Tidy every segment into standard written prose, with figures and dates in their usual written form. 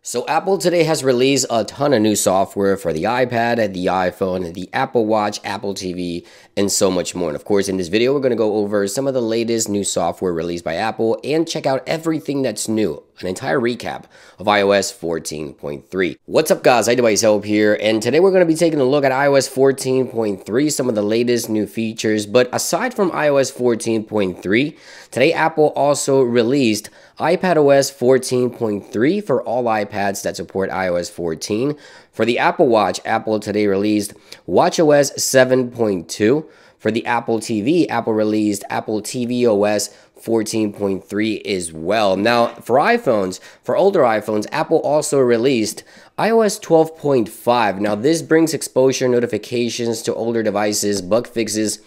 So Apple today has released a ton of new software for the iPad, the iPhone, the Apple Watch, Apple TV, and so much more. And of course, in this video, we're going to go over some of the latest new software released by Apple and check out everything that's new, an entire recap of iOS 14.3. What's up, guys? iDeviceHelp here, and today we're going to be taking a look at iOS 14.3, some of the latest new features. But aside from iOS 14.3, today Apple also released iPadOS 14.3 for all iPads that support iOS 14. For the Apple Watch, Apple today released watchOS 7.2. For the Apple TV, Apple released Apple tvOS 14.3 as well. Now, for iPhones, for older iPhones, Apple also released iOS 12.5. Now, this brings exposure notifications to older devices, bug fixes,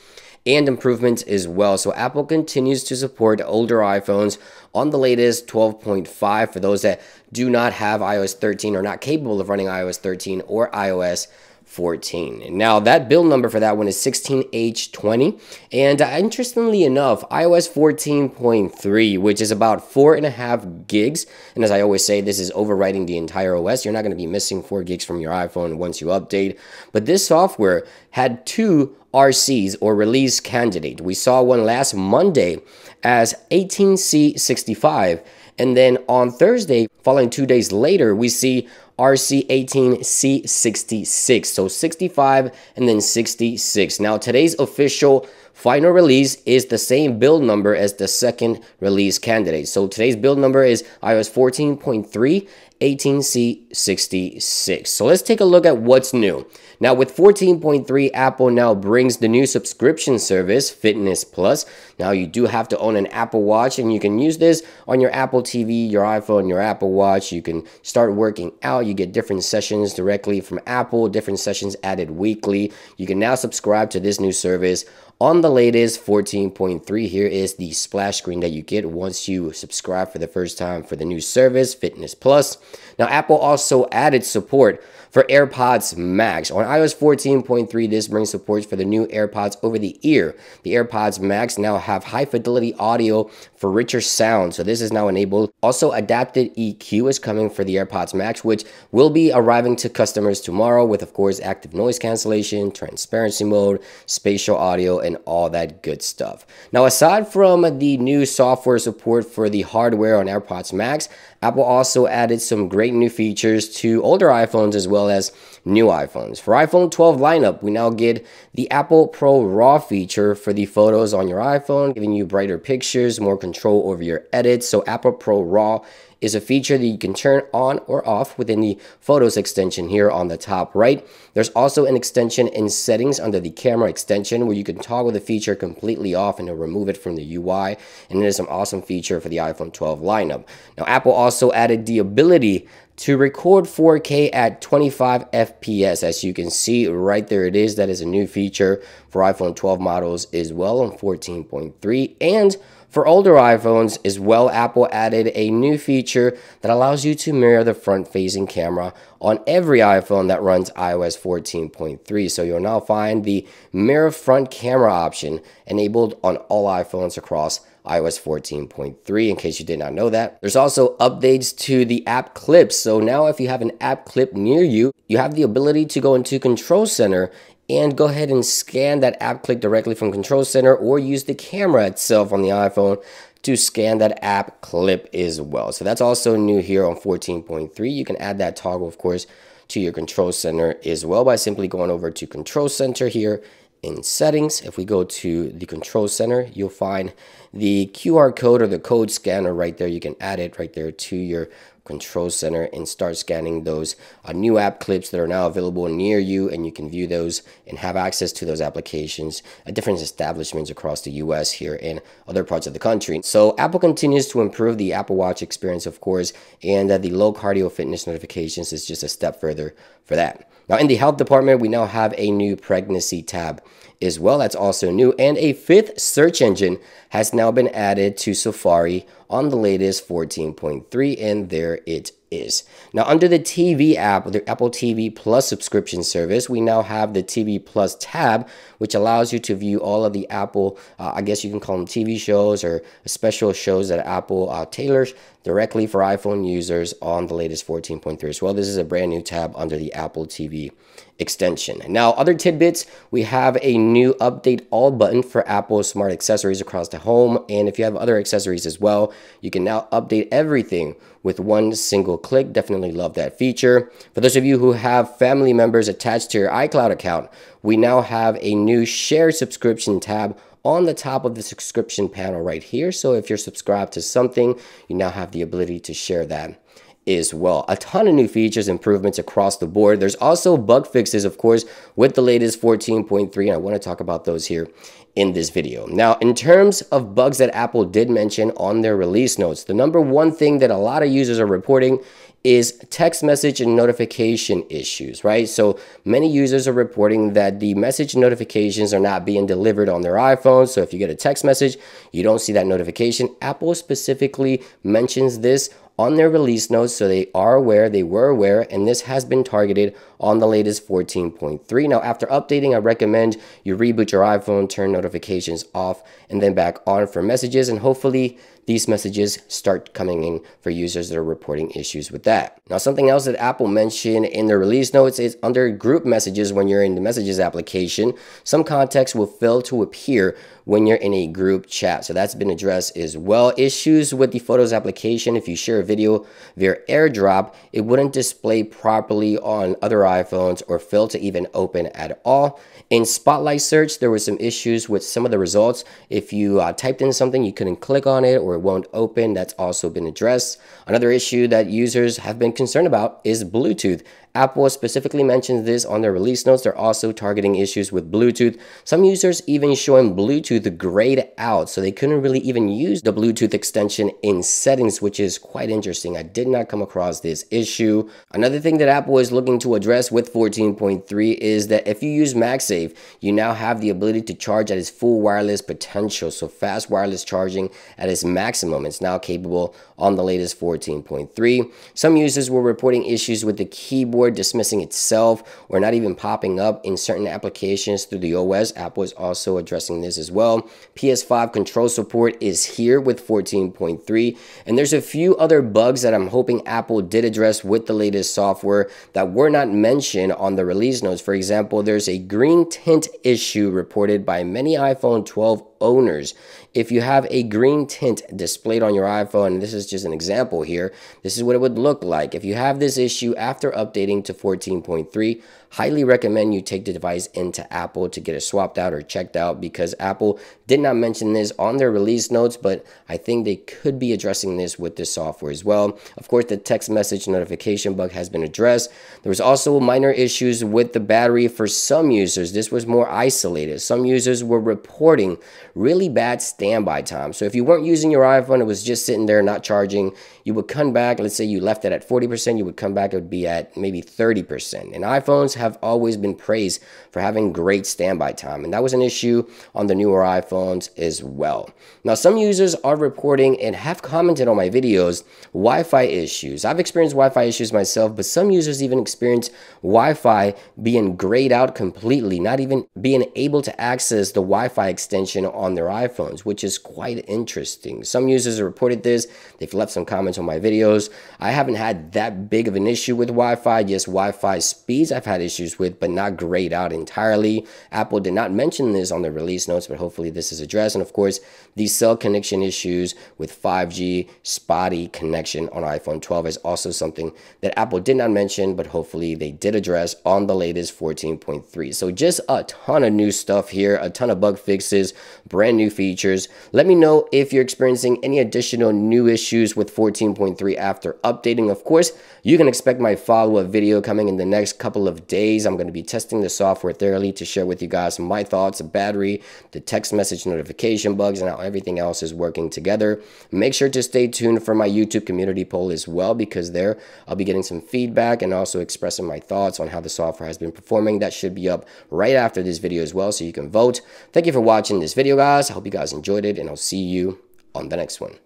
and improvements as well. So Apple continues to support older iPhones on the latest 12.5 for those that do not have iOS 13 or not capable of running iOS 13 or iOS 14. Now that build number for that one is 16H20, and interestingly enough, iOS 14.3, which is about 4.5 gigs, and as I always say, this is overwriting the entire OS. You're not going to be missing 4 gigs from your iPhone once you update, but this software had 2 RCs or release candidate. We saw one last Monday as 18C65, and then on Thursday, following 2 days later, we see RC18C66. So 65 and then 66. Now today's official final release is the same build number as the second release candidate. So today's build number is iOS 14.3 18C66. So let's take a look at what's new. Now with 14.3, Apple now brings the new subscription service, Fitness Plus. Now you do have to own an Apple Watch, and you can use this on your Apple TV, your iPhone, your Apple Watch. You can start working out. You get different sessions directly from Apple, different sessions added weekly. You can now subscribe to this new service on the latest 14.3. Here is the splash screen that you get once you subscribe for the first time for the new service, Fitness Plus. Now, Apple also added support for AirPods Max. On iOS 14.3, this brings support for the new AirPods over the ear. The AirPods Max now have high fidelity audio for richer sound, so this is now enabled. Also, adapted EQ is coming for the AirPods Max, which will be arriving to customers tomorrow with, of course, active noise cancellation, transparency mode, spatial audio, and all that good stuff. Now, aside from the new software support for the hardware on AirPods Max, Apple also added some great new features to older iPhones as well as new iPhones. For iPhone 12 lineup, we now get the Apple ProRaw feature for the photos on your iPhone, giving you brighter pictures, more control over your edits. So Apple ProRaw is a feature that you can turn on or off within the Photos extension here on the top right. There's also an extension in settings under the camera extension where you can toggle the feature completely off and remove it from the UI, and it is an awesome feature for the iPhone 12 lineup. Now, Apple also added the ability to record 4K at 25 FPS. As you can see right there, it is. That is a new feature for iPhone 12 models as well on 14.3. And for older iPhones as well, Apple added a new feature that allows you to mirror the front-facing camera on every iPhone that runs iOS 14.3. So you'll now find the mirror front camera option enabled on all iPhones across iOS 14.3, in case you did not know that. There's also updates to the app clips. So now if you have an app clip near you, you have the ability to go into Control Center and go ahead and scan that app clip directly from Control Center, or use the camera itself on the iPhone to scan that app clip as well. So that's also new here on 14.3. You can add that toggle, of course, to your Control Center as well by simply going over to Control Center here in settings. If we go to the Control Center, you'll find the QR code or the code scanner right there. You can add it right there to your Control Center and start scanning those new app clips that are now available near you, and you can view those and have access to those applications at different establishments across the US here and other parts of the country. So Apple continues to improve the Apple Watch experience, of course, and the low cardio fitness notifications is just a step further for that. Now, in the health department, we now have a new pregnancy tab as well. That's also new, and a 5th search engine has now been added to Safari on the latest 14.3, and there it is. Now, under the TV app, the Apple TV Plus subscription service, we now have the TV Plus tab, which allows you to view all of the Apple, I guess you can call them TV shows or special shows that Apple tailors directly for iPhone users on the latest 14.3 as well. This is a brand new tab under the Apple TV extension. Now, other tidbits, we have a new update all button for Apple smart accessories across the home. And if you have other accessories as well, you can now update everything with one single click. Definitely love that feature. For those of you who have family members attached to your iCloud account, we now have a new share subscription tab on the top of the subscription panel right here. So if you're subscribed to something, you now have the ability to share that as well. A ton of new features, improvements across the board. There's also bug fixes, of course, with the latest 14.3, and I want to talk about those here in this video. Now, in terms of bugs that Apple did mention on their release notes, the number one thing that a lot of users are reporting is text message and notification issues, right? So many users are reporting that the message notifications are not being delivered on their iPhone. So if you get a text message, you don't see that notification. Apple specifically mentions this on their release notes, so they are aware, they were aware, and this has been targeted on the latest 14.3. Now, after updating, I recommend you reboot your iPhone, turn notifications off, and then back on for messages, and hopefully these messages start coming in for users that are reporting issues with that. Now, something else that Apple mentioned in their release notes is under group messages, when you're in the messages application, some context will fail to appear when you're in a group chat. So that's been addressed as well. Issues with the Photos application, if you share a video via AirDrop, it wouldn't display properly on other iPhones or fail to even open at all. In Spotlight search, there were some issues with some of the results. If you typed in something, you couldn't click on it or it won't open. That's also been addressed. Another issue that users have been concerned about is Bluetooth. Apple specifically mentions this on their release notes. They're also targeting issues with Bluetooth. Some users even showing Bluetooth grayed out, so they couldn't really even use the Bluetooth extension in settings, which is quite interesting. I did not come across this issue. Another thing that Apple is looking to address with 14.3 is that if you use MagSafe, you now have the ability to charge at its full wireless potential. So fast wireless charging at its maximum. It's now capable on the latest 14.3. Some users were reporting issues with the keyboard dismissing itself or not even popping up in certain applications through the OS. Apple is also addressing this as well. PS5 control support is here with 14.3, and there's a few other bugs that I'm hoping Apple did address with the latest software that were not mentioned on the release notes. For example, there's a green tint issue reported by many iPhone 12 owners. If you have a green tint displayed on your iPhone, and this is just an example here, this is what it would look like. If you have this issue after updating to 14.3, highly recommend you take the device into Apple to get it swapped out or checked out, because Apple did not mention this on their release notes, but I think they could be addressing this with this software as well. Of course, the text message notification bug has been addressed. There was also minor issues with the battery for some users. This was more isolated. Some users were reporting really bad standby time. So if you weren't using your iPhone, it was just sitting there not charging, you would come back, let's say you left it at 40%, you would come back, it would be at maybe 30%. And iPhones have always been praised for having great standby time, and that was an issue on the newer iPhones as well. Now, some users are reporting and have commented on my videos Wi-Fi issues. I've experienced Wi-Fi issues myself, but some users even experience Wi-Fi being grayed out completely, not even being able to access the Wi-Fi extension on their iPhones, which is quite interesting. Some users have reported this. They've left some comments on my videos. I haven't had that big of an issue with Wi-Fi. Yes, Wi-Fi speeds I've had issues with, but not grayed out entirely. Apple did not mention this on the release notes, but hopefully this is addressed. And of course, these cell connection issues with 5G spotty connection on iPhone 12 is also something that Apple did not mention, but hopefully they did address on the latest 14.3. So just a ton of new stuff here, a ton of bug fixes, brand new features. Let me know if you're experiencing any additional new issues with 14.3 after updating. Of course, you can expect my follow-up video coming in the next couple of days. I'm going to be testing the software thoroughly to share with you guys my thoughts, the battery, the text message notification bugs, and how everything else is working together. Make sure to stay tuned for my YouTube community poll as well, because there I'll be getting some feedback and also expressing my thoughts on how the software has been performing. That should be up right after this video as well, so you can vote. Thank you for watching this video, guys. I hope you guys enjoyed it, and I'll see you on the next one.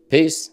Peace.